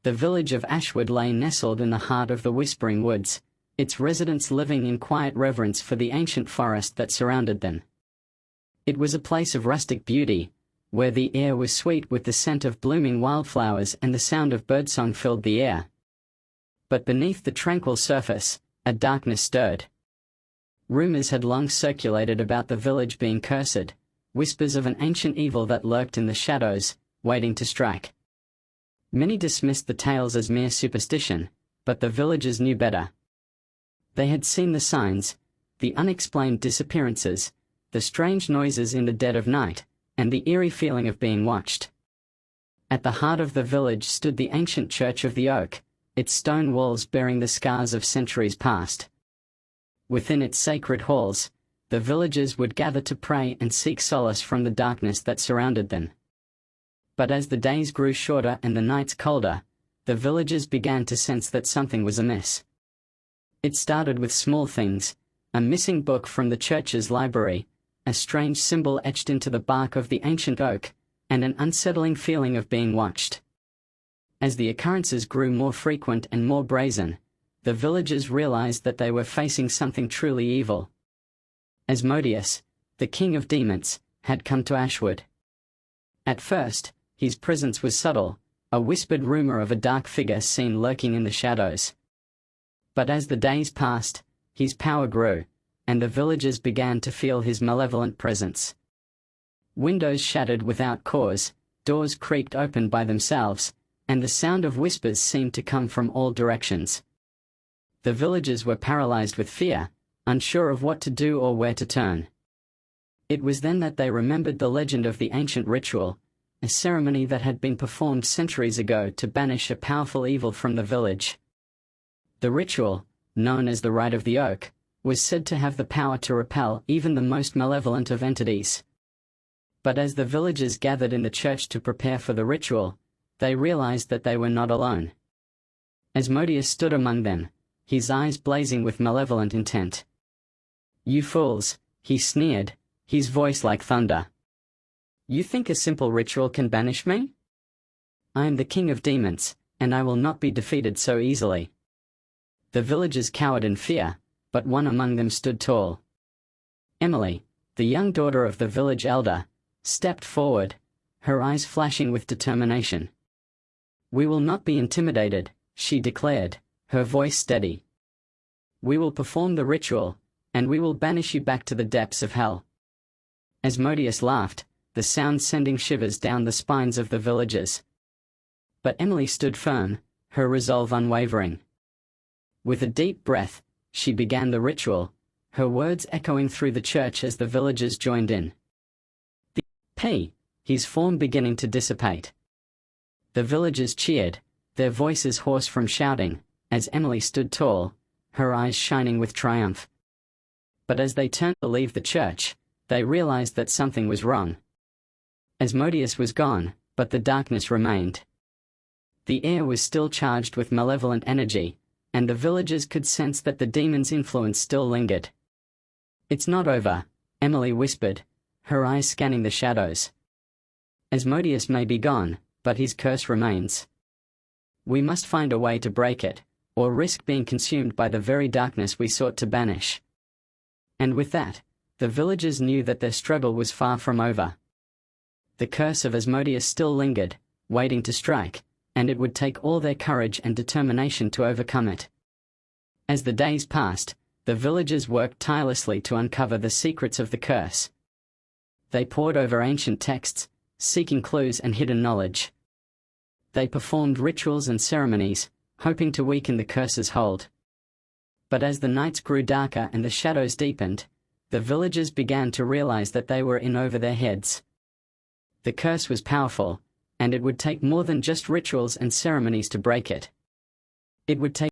The village of Ashwood lay nestled in the heart of the Whispering Woods, its residents living in quiet reverence for the ancient forest that surrounded them. It was a place of rustic beauty, where the air was sweet with the scent of blooming wildflowers and the sound of birdsong filled the air. But beneath the tranquil surface, a darkness stirred. Rumors had long circulated about the village being cursed, whispers of an ancient evil that lurked in the shadows, waiting to strike. Many dismissed the tales as mere superstition, but the villagers knew better. They had seen the signs, the unexplained disappearances, the strange noises in the dead of night, and the eerie feeling of being watched. At the heart of the village stood the ancient Church of the Oak, its stone walls bearing the scars of centuries past. Within its sacred halls, the villagers would gather to pray and seek solace from the darkness that surrounded them. But as the days grew shorter and the nights colder, the villagers began to sense that something was amiss. It started with small things: a missing book from the church's library, a strange symbol etched into the bark of the ancient oak, and an unsettling feeling of being watched. As the occurrences grew more frequent and more brazen, the villagers realized that they were facing something truly evil. Asmodeus, the king of demons, had come to Ashwood. At first, his presence was subtle, a whispered rumor of a dark figure seen lurking in the shadows. But as the days passed, his power grew, and the villagers began to feel his malevolent presence. Windows shattered without cause, doors creaked open by themselves, and the sound of whispers seemed to come from all directions. The villagers were paralyzed with fear, unsure of what to do or where to turn. It was then that they remembered the legend of the ancient ritual, a ceremony that had been performed centuries ago to banish a powerful evil from the village. The ritual, known as the Rite of the Oak, was said to have the power to repel even the most malevolent of entities. But as the villagers gathered in the church to prepare for the ritual, they realized that they were not alone. Asmodeus stood among them, his eyes blazing with malevolent intent. "You fools," he sneered, his voice like thunder. "You think a simple ritual can banish me? I am the king of demons, and I will not be defeated so easily." The villagers cowered in fear, but one among them stood tall. Emily, the young daughter of the village elder, stepped forward, her eyes flashing with determination. "We will not be intimidated," she declared, her voice steady. "We will perform the ritual, and we will banish you back to the depths of hell." Asmodeus laughed, the sound sending shivers down the spines of the villagers. But Emily stood firm, her resolve unwavering. With a deep breath, she began the ritual, her words echoing through the church as the villagers joined in. His form beginning to dissipate. The villagers cheered, their voices hoarse from shouting, as Emily stood tall, her eyes shining with triumph. But as they turned to leave the church, they realized that something was wrong. Asmodeus was gone, but the darkness remained. The air was still charged with malevolent energy, and the villagers could sense that the demon's influence still lingered. "It's not over," Emily whispered, her eyes scanning the shadows. "Asmodeus may be gone, but his curse remains. We must find a way to break it, or risk being consumed by the very darkness we sought to banish." And with that, the villagers knew that their struggle was far from over. The curse of Asmodeus still lingered, waiting to strike, and it would take all their courage and determination to overcome it. As the days passed, the villagers worked tirelessly to uncover the secrets of the curse. They pored over ancient texts, seeking clues and hidden knowledge. They performed rituals and ceremonies, hoping to weaken the curse's hold. But as the nights grew darker and the shadows deepened, the villagers began to realize that they were in over their heads. The curse was powerful, and it would take more than just rituals and ceremonies to break it. It would take